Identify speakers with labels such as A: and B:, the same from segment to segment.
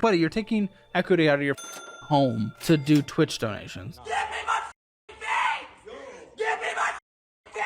A: Buddy, you're taking equity out of your home to do Twitch donations.
B: Give me my fee! Give me my fee!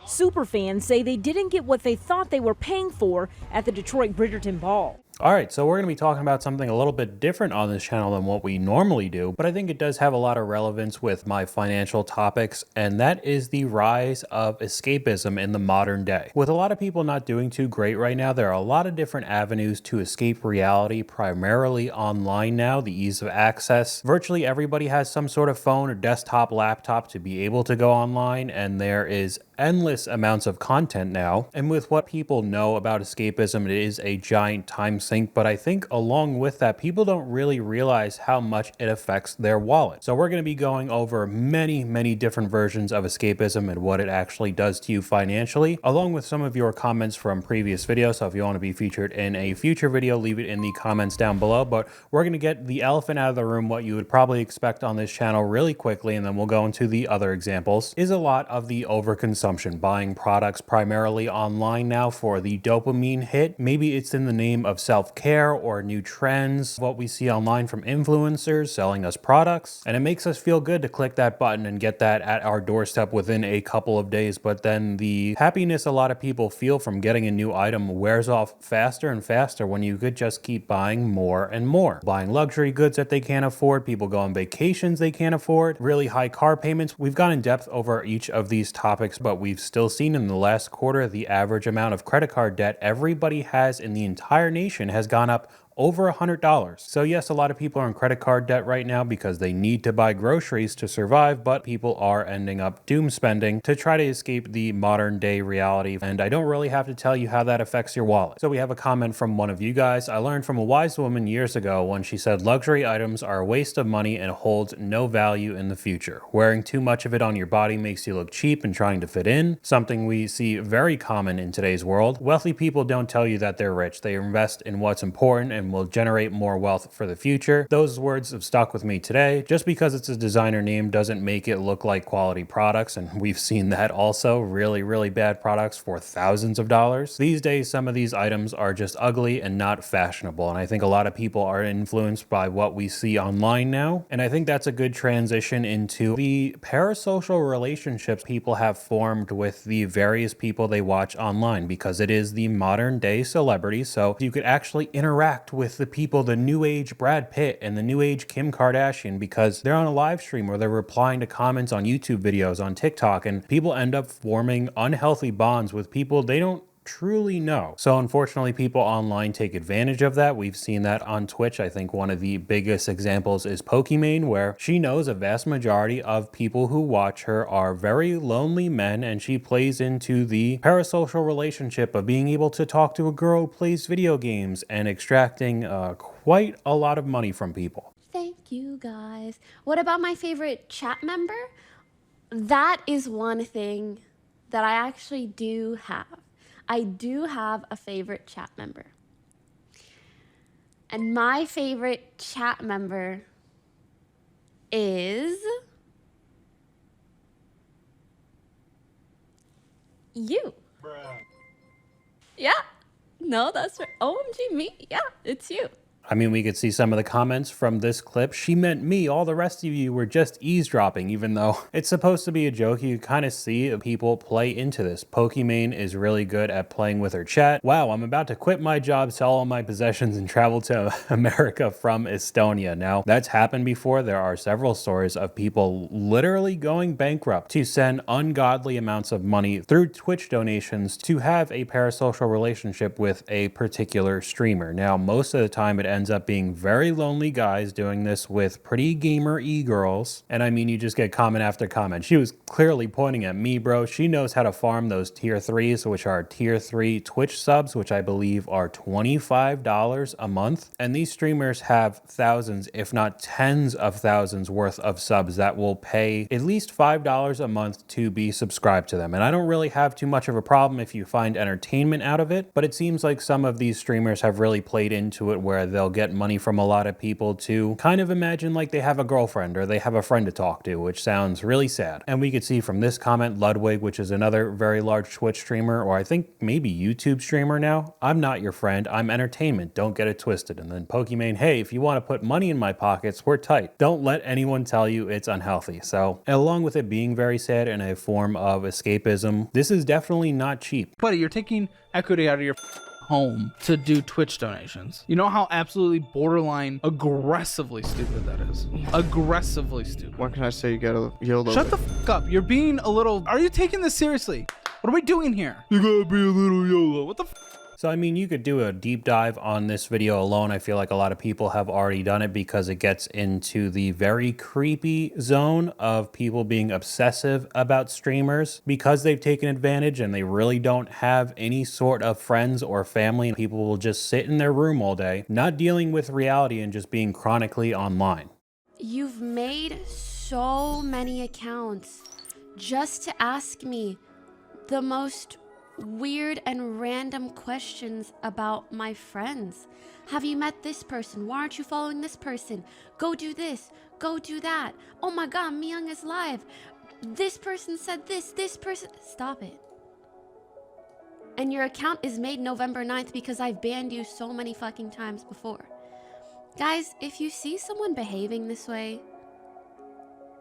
C: Superfans say they didn't get what they thought they were paying for at the Detroit Bridgerton Ball.
D: All right, so we're going to be talking about something a little bit different on this channel than what we normally do, but I think it does have a lot of relevance with my financial topics, and that is the rise of escapism in the modern day. With a lot of people not doing too great right now, there are a lot of different avenues to escape reality, primarily online now, the ease of access. Virtually everybody has some sort of phone or desktop, laptop to be able to go online, and there is endless amounts of content now. And with what people know about escapism, it is a giant time sink, but I think along with that, people don't really realize how much it affects their wallet. So we're going to be going over many different versions of escapism and what it actually does to you financially, along with some of your comments from previous videos. So if you want to be featured in a future video, leave it in the comments down below. But we're going to get the elephant out of the room, what you would probably expect on this channel really quickly, and then we'll go into the other examples, is a lot of the overconsumption. Buying products primarily online now for the dopamine hit. Maybe it's in the name of self-care or new trends, what we see online from influencers selling us products, and it makes us feel good to click that button and get that at our doorstep within a couple of days. But then the happiness a lot of people feel from getting a new item wears off faster and faster when you could just keep buying more and more. Buying luxury goods that they can't afford, people go on vacations they can't afford, really high car payments. We've gone in depth over each of these topics, but we've still seen in the last quarter the average amount of credit card debt everybody has in the entire nation has gone up over $100. So yes, a lot of people are in credit card debt right now because they need to buy groceries to survive, but people are ending up doom spending to try to escape the modern day reality. And I don't really have to tell you how that affects your wallet. So we have a comment from one of you guys. I learned from a wise woman years ago when she said luxury items are a waste of money and hold no value in the future. Wearing too much of it on your body makes you look cheap and trying to fit in, something we see very common in today's world. Wealthy people don't tell you that they're rich. They invest in what's important and will generate more wealth for the future. Those words have stuck with me today. Just because it's a designer name doesn't make it look like quality products, and we've seen that also. Really bad products for thousands of dollars. These days, some of these items are just ugly and not fashionable, and I think a lot of people are influenced by what we see online now, and I think that's a good transition into the parasocial relationships people have formed with the various people they watch online, because it is the modern day celebrity, so you could actually interact with the people, the new age Brad Pitt and the new age Kim Kardashian, because they're on a live stream or they're replying to comments on YouTube videos, on TikTok, and people end up forming unhealthy bonds with people they don't truly know. So unfortunately, people online take advantage of that. We've seen that on Twitch. I think one of the biggest examples is Pokimane, where she knows a vast majority of people who watch her are very lonely men, and she plays into the parasocial relationship of being able to talk to a girl who plays video games and extracting quite a lot of money from people.
E: Thank you, guys. What about my favorite chat member? That is one thing that I actually do have. I do have a favorite chat member. And my favorite chat member is you.
B: Bruh.
E: Yeah. No, that's right. OMG, me. Yeah, it's you.
D: I mean, we could see some of the comments from this clip. She meant me. All the rest of you were just eavesdropping, even though it's supposed to be a joke. You kind of see people play into this. Pokimane is really good at playing with her chat. Wow, I'm about to quit my job, sell all my possessions, and travel to America from Estonia. Now, that's happened before. There are several stories of people literally going bankrupt to send ungodly amounts of money through Twitch donations to have a parasocial relationship with a particular streamer. Now, most of the time it ends up being very lonely guys doing this with pretty gamer e-girls. And I mean, you just get comment after comment. She was clearly pointing at me, bro. She knows how to farm those tier 3s, which are tier 3 Twitch subs, which I believe are $25 a month. And these streamers have thousands, if not tens of thousands worth of subs that will pay at least $5 a month to be subscribed to them. And I don't really have too much of a problem if you find entertainment out of it, but it seems like some of these streamers have really played into it where they'll they'll get money from a lot of people to kind of imagine like they have a girlfriend or they have a friend to talk to, which sounds really sad. And we could see from this comment, Ludwig, which is another very large Twitch streamer, or I think maybe YouTube streamer now, "I'm not your friend, I'm entertainment, don't get it twisted." And then Pokimane, "Hey, if you want to put money in my pockets, we're tight. Don't let anyone tell you it's unhealthy." So along with it being very sad and a form of escapism, this is definitely not cheap.
A: Buddy, you're taking equity out of your home to do Twitch donations. You know how absolutely borderline aggressively stupid that is? Aggressively stupid.
F: What can I say? You gotta yield.
A: Shut the fuck up. You're being a little... Are you taking this seriously? What are we doing here? You gotta be a little YOLO. What the f?
D: So, I mean, you could do a deep dive on this video alone. I feel like a lot of people have already done it because it gets into the very creepy zone of people being obsessive about streamers because they've taken advantage and they really don't have any sort of friends or family. People will just sit in their room all day, not dealing with reality and just being chronically online.
E: You've made so many accounts just to ask me the most weird and random questions about my friends. Have you met this person? Why aren't you following this person? Go do this, go do that. Oh my god, Myung is live. This person said this person. Stop it. And your account is made November 9th because I've banned you so many fucking times before. Guys, if you see someone behaving this way,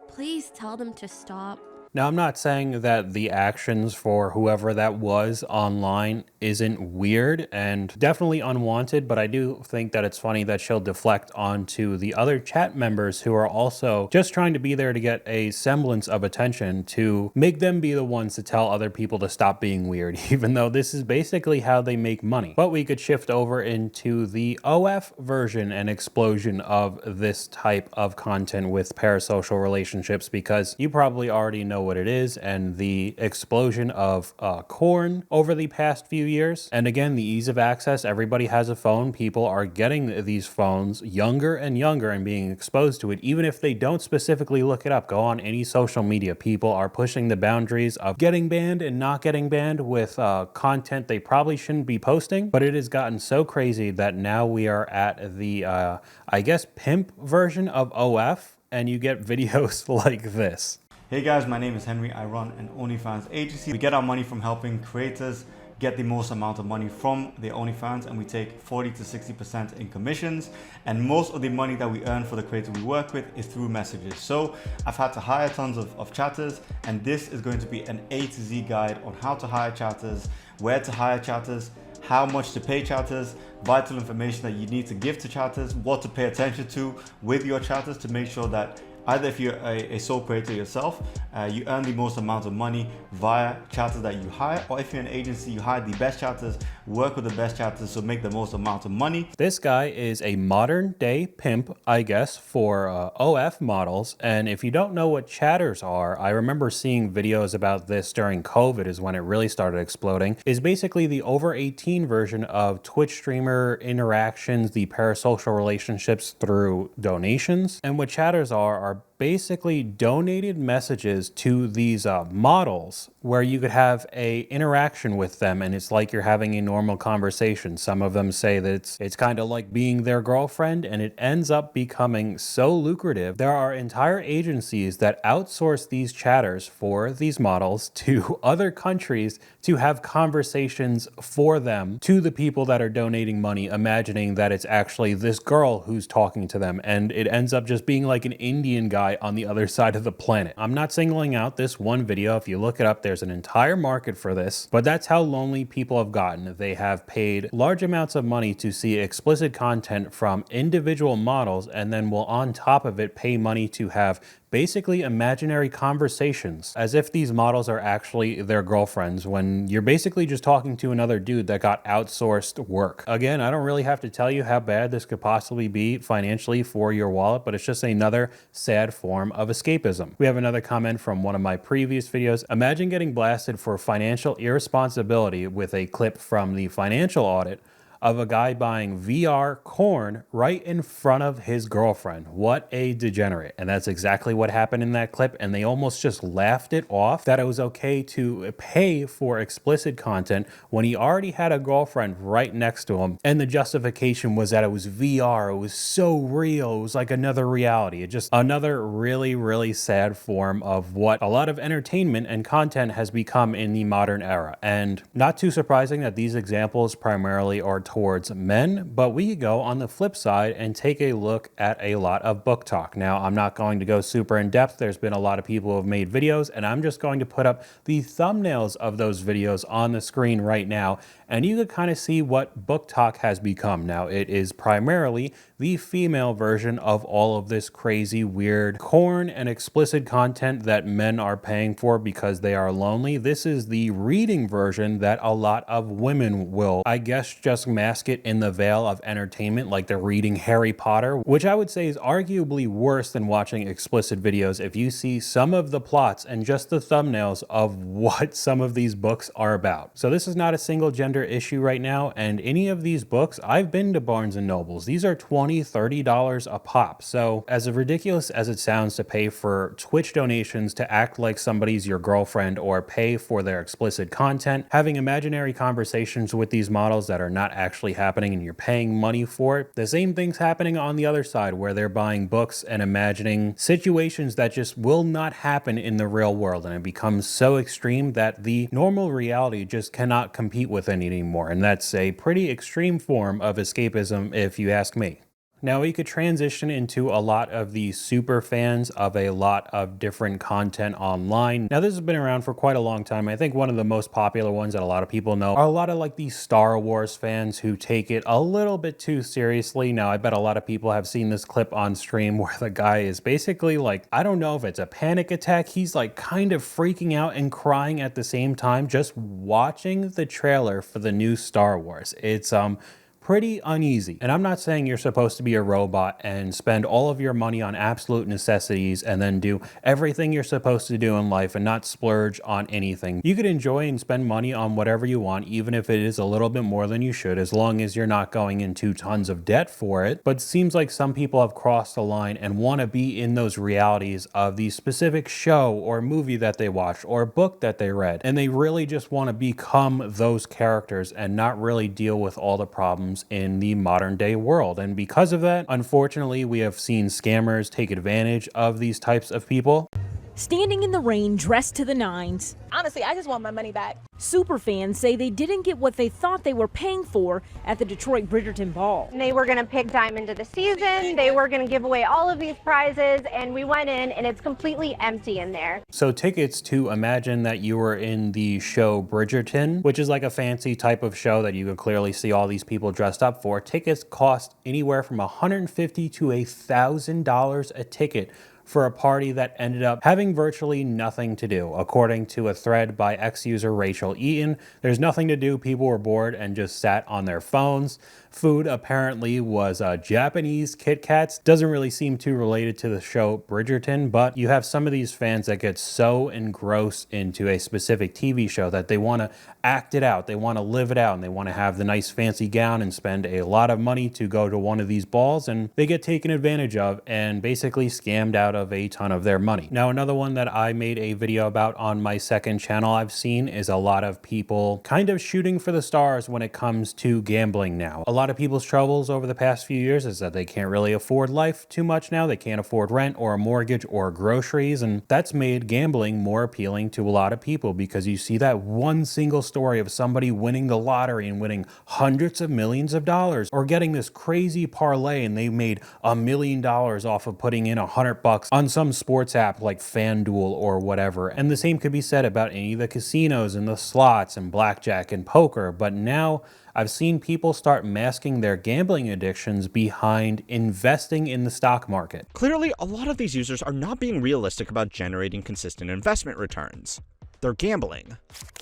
E: please tell them to stop.
D: Now, I'm not saying that the actions for whoever that was online isn't weird and definitely unwanted, but I do think that it's funny that she'll deflect onto the other chat members who are also just trying to be there to get a semblance of attention to make them be the ones to tell other people to stop being weird, even though this is basically how they make money. But we could shift over into the OF version and explosion of this type of content with parasocial relationships, because you probably already know what it is, and the explosion of corn over the past few years. And again, the ease of access. Everybody has a phone. People are getting these phones younger and younger and being exposed to it, even if they don't specifically look it up. Go on any social media. People are pushing the boundaries of getting banned and not getting banned with content they probably shouldn't be posting. But it has gotten so crazy that now we are at the, I guess, pimp version of OF, and you get videos like this.
G: Hey guys, my name is Henry. I run an OnlyFans agency. We get our money from helping creators get the most amount of money from their OnlyFans, and we take 40 to 60% in commissions. And most of the money that we earn for the creator we work with is through messages. So I've had to hire tons of chatters, and this is going to be an A to Z guide on how to hire chatters, where to hire chatters, how much to pay chatters, vital information that you need to give to chatters, what to pay attention to with your chatters to make sure that either if you're a sole creator yourself, you earn the most amount of money via chatters that you hire, or if you're an agency, you hire the best chatters, work with the best chatters, so make the most amount of money.
D: This guy is a modern day pimp, I guess, for OF models. And if you don't know what chatters are, I remember seeing videos about this during COVID is when it really started exploding, is basically the over 18 version of Twitch streamer interactions, the parasocial relationships through donations. And what chatters are basically donated messages to these models where you could have a interaction with them, and it's like you're having a normal conversation. Some of them say that it's kind of like being their girlfriend, and it ends up becoming so lucrative. There are entire agencies that outsource these chatters for these models to other countries to have conversations for them to the people that are donating money, imagining that it's actually this girl who's talking to them, and it ends up just being like an Indian guy on the other side of the planet. I'm not singling out this one video. If you look it up, there's an entire market for this, but that's how lonely people have gotten. They have paid large amounts of money to see explicit content from individual models, and then will on top of it pay money to have basically imaginary conversations as if these models are actually their girlfriends, when you're basically just talking to another dude that got outsourced work. Again, I don't really have to tell you how bad this could possibly be financially for your wallet, but it's just another sad form of escapism. We have another comment from one of my previous videos. Imagine getting blasted for financial irresponsibility with a clip from the financial audit. of a guy buying VR corn right in front of his girlfriend. What a degenerate. And that's exactly what happened in that clip. And they almost just laughed it off that it was okay to pay for explicit content when he already had a girlfriend right next to him. And the justification was that it was VR. It was so real. It was like another reality. It just another really, really sad form of what a lot of entertainment and content has become in the modern era. And not too surprising that these examples primarily are towards men, but we could go on the flip side and take a look at a lot of Booktok. Now, I'm not going to go super in depth. There's been a lot of people who have made videos, and I'm just going to put up the thumbnails of those videos on the screen right now, and you could kind of see what Booktok has become. Now, it is primarily the female version of all of this crazy, weird corn and explicit content that men are paying for because they are lonely. This is the reading version that a lot of women will, I guess, just mask it in the veil of entertainment, like they're reading Harry Potter, which I would say is arguably worse than watching explicit videos if you see some of the plots and just the thumbnails of what some of these books are about. So this is not a single gender issue right now, and any of these books, I've been to Barnes & Nobles. These are $20, $30 a pop. So as ridiculous as it sounds to pay for Twitch donations to act like somebody's your girlfriend or pay for their explicit content, having imaginary conversations with these models that are not actually happening and you're paying money for it, the same thing's happening on the other side where they're buying books and imagining situations that just will not happen in the real world, and it becomes so extreme that the normal reality just cannot compete with it anymore. And that's a pretty extreme form of escapism if you ask me. Now we could transition into a lot of the super fans of a lot of different content online. Now this has been around for quite a long time. I think one of the most popular ones that a lot of people know are a lot of like these Star Wars fans who take it a little bit too seriously. Now I bet a lot of people have seen this clip on stream where the guy is basically like, I don't know if it's a panic attack. He's like kind of freaking out and crying at the same time just watching the trailer for the new Star Wars. It's pretty uneasy. And I'm not saying you're supposed to be a robot and spend all of your money on absolute necessities and then do everything you're supposed to do in life and not splurge on anything. You could enjoy and spend money on whatever you want, even if it is a little bit more than you should, as long as you're not going into tons of debt for it. But it seems like some people have crossed the line and want to be in those realities of the specific show or movie that they watched or book that they read. And they really just want to become those characters and not really deal with all the problems in the modern day world. And because of that, unfortunately, we have seen scammers take advantage of these types of people.
C: Standing in the rain dressed to the nines.
F: Honestly, I just want my money back.
C: Superfans say they didn't get what they thought they were paying for at the Detroit Bridgerton Ball.
F: They were going to pick Diamond of the Season. They were going to give away all of these prizes, and we went in, and it's completely empty in there.
D: So tickets to imagine that you were in the show Bridgerton, which is like a fancy type of show that you could clearly see all these people dressed up for. Tickets cost anywhere from $150 to $1,000 a ticket for a party that ended up having virtually nothing to do. According to a thread by ex-user Rachel Eaton, there's nothing to do. People were bored and just sat on their phones. Food apparently was Japanese Kit Kats. Doesn't really seem too related to the show Bridgerton, but you have some of these fans that get so engrossed into a specific TV show that they want to act it out. They want to live it out, and they want to have the nice fancy gown and spend a lot of money to go to one of these balls, and they get taken advantage of and basically scammed out of a ton of their money. Now, another one that I made a video about on my second channel I've seen is a lot of people kind of shooting for the stars when it comes to gambling now. A lot of people's troubles over the past few years is that they can't really afford life too much now. They can't afford rent or a mortgage or groceries, and that's made gambling more appealing to a lot of people because you see that one single story of somebody winning the lottery and winning hundreds of millions of dollars, or getting this crazy parlay and they made $1 million off of putting in $100 on some sports app like FanDuel or whatever. And the same could be said about any of the casinos and the slots and blackjack and poker. But now I've seen people start masking their gambling addictions behind investing in the stock market.
H: Clearly, a lot of these users are not being realistic about generating consistent investment returns. they're gambling.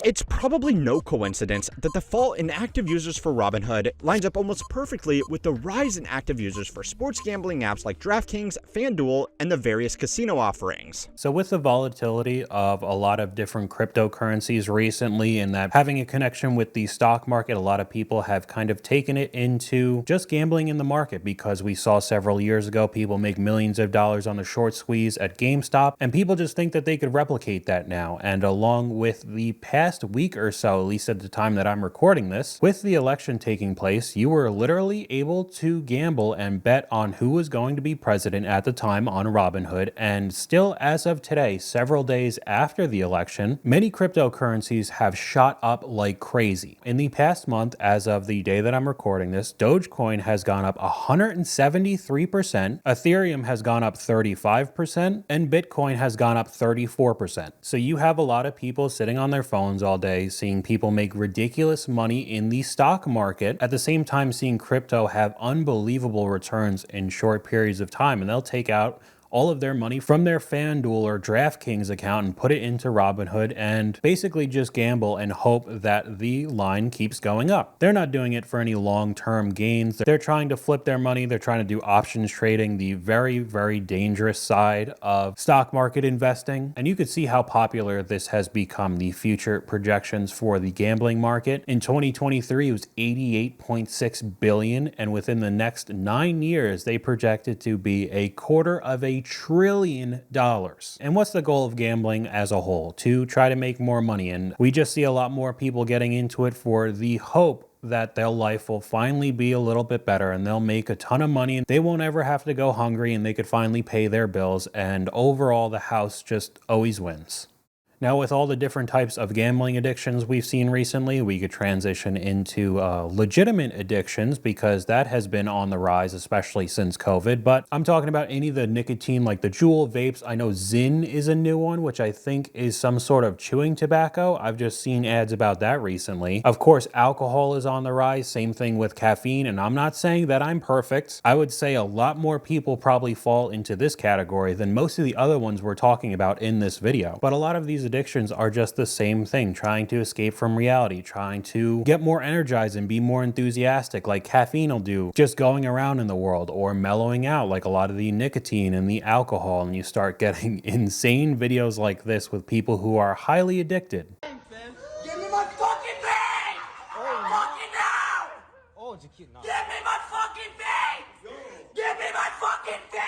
H: It's probably no coincidence that the fall in active users for Robinhood lines up almost perfectly with the rise in active users for sports gambling apps like DraftKings, FanDuel, and the various casino offerings.
D: So with the volatility of a lot of different cryptocurrencies recently, and that having a connection with the stock market, a lot of people have kind of taken it into just gambling in the market, because we saw several years ago people make millions of dollars on the short squeeze at GameStop, and people just think that they could replicate that now. And along with the past week or so, at least at the time that I'm recording this, with the election taking place, you were literally able to gamble and bet on who was going to be president at the time on Robinhood. And still, as of today, several days after the election, many cryptocurrencies have shot up like crazy. In the past month, as of the day that I'm recording this, Dogecoin has gone up 173%, Ethereum has gone up 35%, and Bitcoin has gone up 34%. So you have a lot of people sitting on their phones all day, seeing people make ridiculous money in the stock market, at the same time seeing crypto have unbelievable returns in short periods of time, and they'll take out all of their money from their FanDuel or DraftKings account and put it into Robinhood and basically just gamble and hope that the line keeps going up. They're not doing it for any long-term gains. They're trying to flip their money. They're trying to do options trading, the very, very dangerous side of stock market investing. And you could see how popular this has become. The future projections for the gambling market in 2023 was 88.6 billion, and within the next 9 years, they projected to be $250 billion. And what's the goal of gambling as a whole? To try to make more money. And we just see a lot more people getting into it for the hope that their life will finally be a little bit better and they'll make a ton of money and they won't ever have to go hungry and they could finally pay their bills, and overall the house just always wins. Now, with all the different types of gambling addictions we've seen recently, we could transition into legitimate addictions, because that has been on the rise, especially since COVID. But I'm talking about any of the nicotine, like the Juul vapes. I know Zyn is a new one, which I think is some sort of chewing tobacco. I've just seen ads about that recently. Of course, alcohol is on the rise. Same thing with caffeine. And I'm not saying that I'm perfect. I would say a lot more people probably fall into this category than most of the other ones we're talking about in this video. But a lot of these addictions are just the same thing, trying to escape from reality, trying to get more energized and be more enthusiastic, like caffeine will do, just going around in the world, or mellowing out like a lot of the nicotine and the alcohol, and you start getting insane videos like this with people who are highly addicted.
B: Give me my fucking thing! Fucking now! Give me my fucking thing! Give me my fucking thing!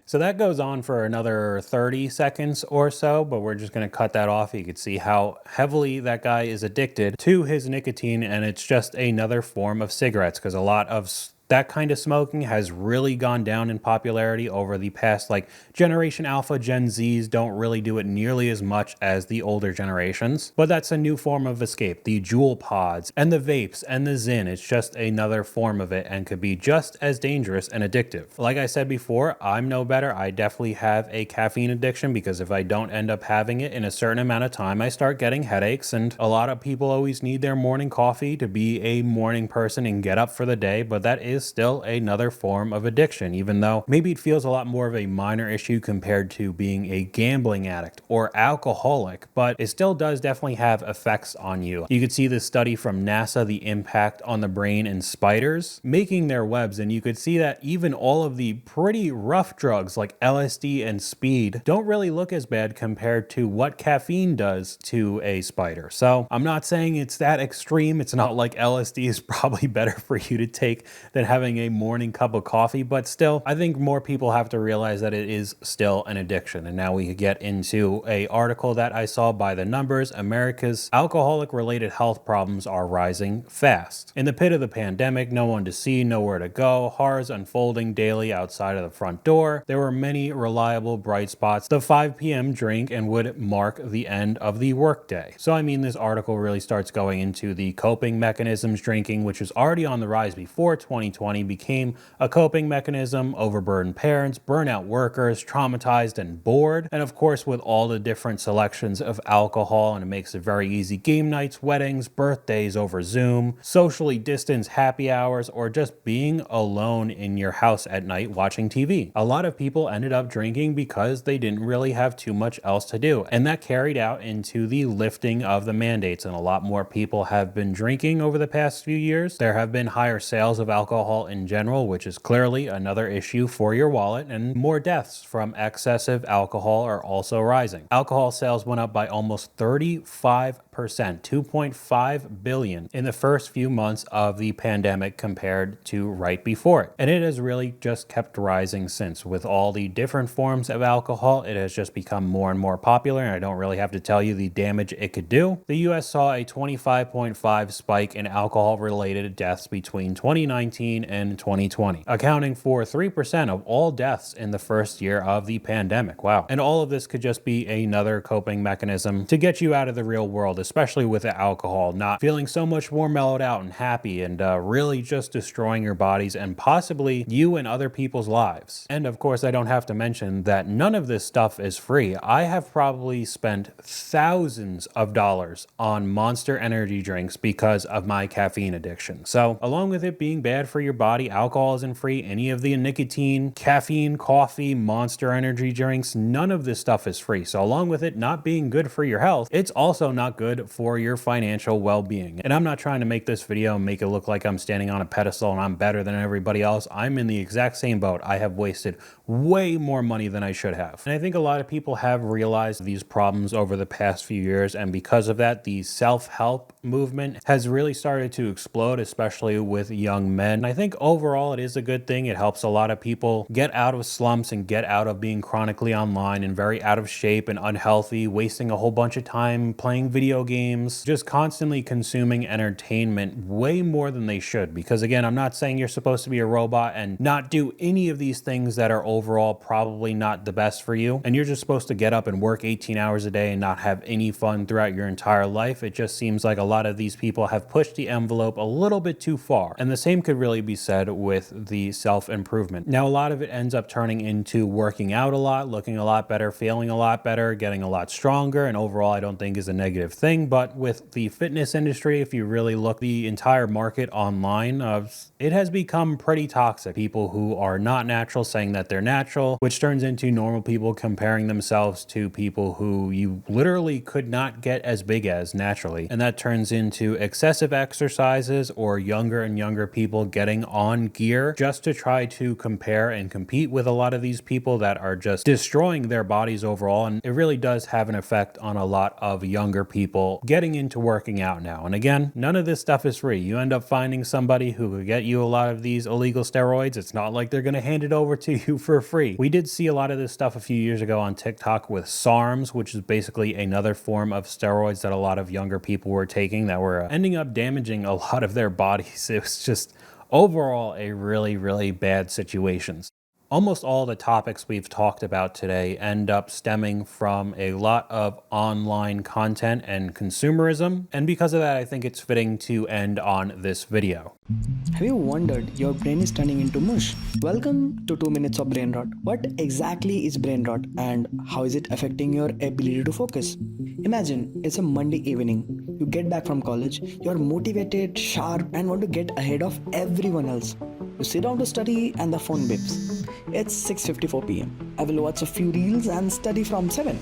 D: So that goes on for another 30 seconds or so, but we're just going to cut that off. You can see how heavily that guy is addicted to his nicotine, and it's just another form of cigarettes, because a lot of that kind of smoking has really gone down in popularity over the past, like Generation Alpha, Gen Zs don't really do it nearly as much as the older generations, but that's a new form of escape. The Juul pods and the vapes and the Zyn, it's just another form of it and could be just as dangerous and addictive. Like I said before, I'm no better. I definitely have a caffeine addiction, because if I don't end up having it in a certain amount of time, I start getting headaches, and a lot of people always need their morning coffee to be a morning person and get up for the day, but that is still another form of addiction, even though maybe it feels a lot more of a minor issue compared to being a gambling addict or alcoholic, but it still does definitely have effects on you. You could see this study from NASA, the impact on the brain in spiders making their webs, and you could see that even all of the pretty rough drugs like LSD and speed don't really look as bad compared to what caffeine does to a spider. So I'm not saying it's that extreme. It's not like LSD is probably better for you to take than having a morning cup of coffee, but still, I think more people have to realize that it is still an addiction. And now we could get into an article that I saw by the numbers. America's alcoholic-related health problems are rising fast. In the pit of the pandemic, no one to see, nowhere to go, horrors unfolding daily outside of the front door. There were many reliable bright spots. The 5 p.m. drink and would mark the end of the workday. So I mean, this article really starts going into the coping mechanisms drinking, which was already on the rise before 2020. 2020 became a coping mechanism, overburdened parents, burnout workers, traumatized and bored, and of course with all the different selections of alcohol, and it makes it very easy. Game nights, weddings, birthdays over Zoom, socially distanced happy hours, or just being alone in your house at night watching TV. A lot of people ended up drinking because they didn't really have too much else to do, and that carried out into the lifting of the mandates, and a lot more people have been drinking over the past few years. There have been higher sales of alcohol in general, which is clearly another issue for your wallet, and more deaths from excessive alcohol are also rising. Alcohol sales went up by almost 35%, 2.5 billion in the first few months of the pandemic compared to right before it. And it has really just kept rising since. With all the different forms of alcohol, it has just become more and more popular, and I don't really have to tell you the damage it could do. The US saw a 25.5 spike in alcohol-related deaths between 2019 and 2020, accounting for 3% of all deaths in the first year of the pandemic. Wow. And all of this could just be another coping mechanism to get you out of the real world, especially with the alcohol, not feeling so much more mellowed out and happy, and really just destroying your bodies and possibly you and other people's lives. And of course, I don't have to mention that none of this stuff is free. I have probably spent thousands of dollars on Monster energy drinks because of my caffeine addiction. So along with it being bad for your body, alcohol isn't free. Any of the nicotine, caffeine, coffee, Monster energy drinks, none of this stuff is free. So along with it not being good for your health, it's also not good for your financial well-being. And I'm not trying to make this video and make it look like I'm standing on a pedestal and I'm better than everybody else. I'm in the exact same boat. I have wasted way more money than I should have. And I think a lot of people have realized these problems over the past few years, and because of that, the self-help movement has really started to explode, especially with young men. And I think overall it is a good thing. It helps a lot of people get out of slumps and get out of being chronically online and very out of shape and unhealthy, wasting a whole bunch of time playing video games, just constantly consuming entertainment way more than they should. Because again, I'm not saying you're supposed to be a robot and not do any of these things that are overall probably not the best for you, and you're just supposed to get up and work 18 hours a day and not have any fun throughout your entire life. It just seems like a lot of these people have pushed the envelope a little bit too far, and the same could really be said with the self-improvement. Now, a lot of it ends up turning into working out a lot, looking a lot better, feeling a lot better, getting a lot stronger, and overall I don't think is a negative thing. But with the fitness industry, if you really look the entire market online, it has become pretty toxic. People who are not natural saying that they're natural, which turns into normal people comparing themselves to people who you literally could not get as big as naturally. And that turns into excessive exercises, or younger and younger people getting on gear just to try to compare and compete with a lot of these people that are just destroying their bodies overall. And it really does have an effect on a lot of younger people getting into working out now. And again, none of this stuff is free. You end up finding somebody who could get you a lot of these illegal steroids. It's not like they're going to hand it over to you for free. We did see a lot of this stuff a few years ago on TikTok with SARMs, which is basically another form of steroids that a lot of younger people were taking that were ending up damaging a lot of their bodies. It was just overall a really, really bad situation. Almost all the topics we've talked about today end up stemming from a lot of online content and consumerism, and because of that, I think it's fitting to end on this video.
I: Have you wondered your brain is turning into mush? Welcome to 2 minutes of Brainrot. What exactly is Brainrot and how is it affecting your ability to focus? Imagine it's a Monday evening. You get back from college, you're motivated, sharp, and want to get ahead of everyone else. You sit down to study and the phone beeps. It's 6:54 p.m. I will watch a few reels and study from 7.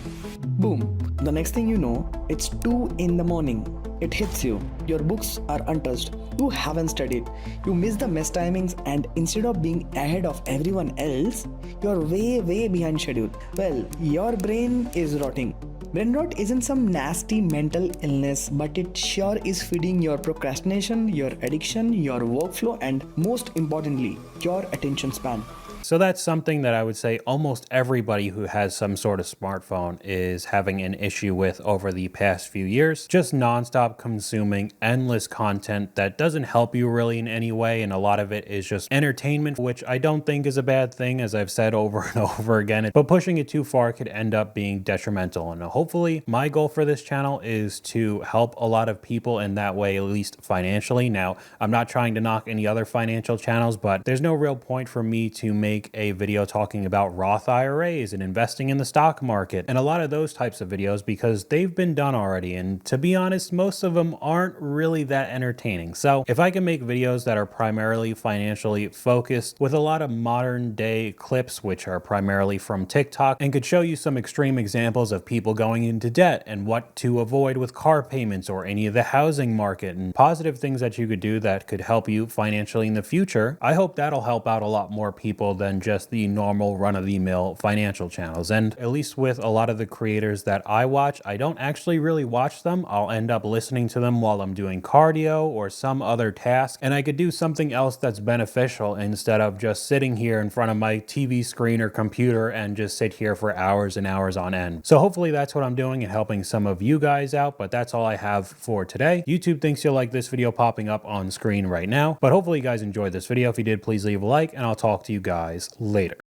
I: Boom. The next thing you know, it's 2 in the morning. It hits you. Your books are untouched. You haven't studied. You miss the mess timings, and instead of being ahead of everyone else, you're way behind schedule. Well, your brain is rotting. Brainrot isn't some nasty mental illness, but it sure is feeding your procrastination, your addiction, your workflow, and most importantly, your attention span.
D: So that's something that I would say almost everybody who has some sort of smartphone is having an issue with over the past few years. Just nonstop consuming endless content that doesn't help you really in any way, and a lot of it is just entertainment, which I don't think is a bad thing, as I've said over and over again, but pushing it too far could end up being detrimental. And hopefully my goal for this channel is to help a lot of people in that way, at least financially. Now, I'm not trying to knock any other financial channels, but there's no real point for me to make a video talking about Roth IRAs and investing in the stock market and a lot of those types of videos, because they've been done already, and to be honest, most of them aren't really that entertaining. So if I can make videos that are primarily financially focused with a lot of modern day clips, which are primarily from TikTok, and could show you some extreme examples of people going into debt and what to avoid with car payments or any of the housing market, and positive things that you could do that could help you financially in the future, I hope that'll help out a lot more people than just the normal run-of-the-mill financial channels. And at least with a lot of the creators that I watch, I don't actually really watch them. I'll end up listening to them while I'm doing cardio or some other task, and I could do something else that's beneficial instead of just sitting here in front of my TV screen or computer and just sit here for hours and hours on end. So hopefully that's what I'm doing and helping some of you guys out, but that's all I have for today. YouTube thinks you'll like this video popping up on screen right now, but hopefully you guys enjoyed this video. If you did, please leave a like, and I'll talk to you guys later.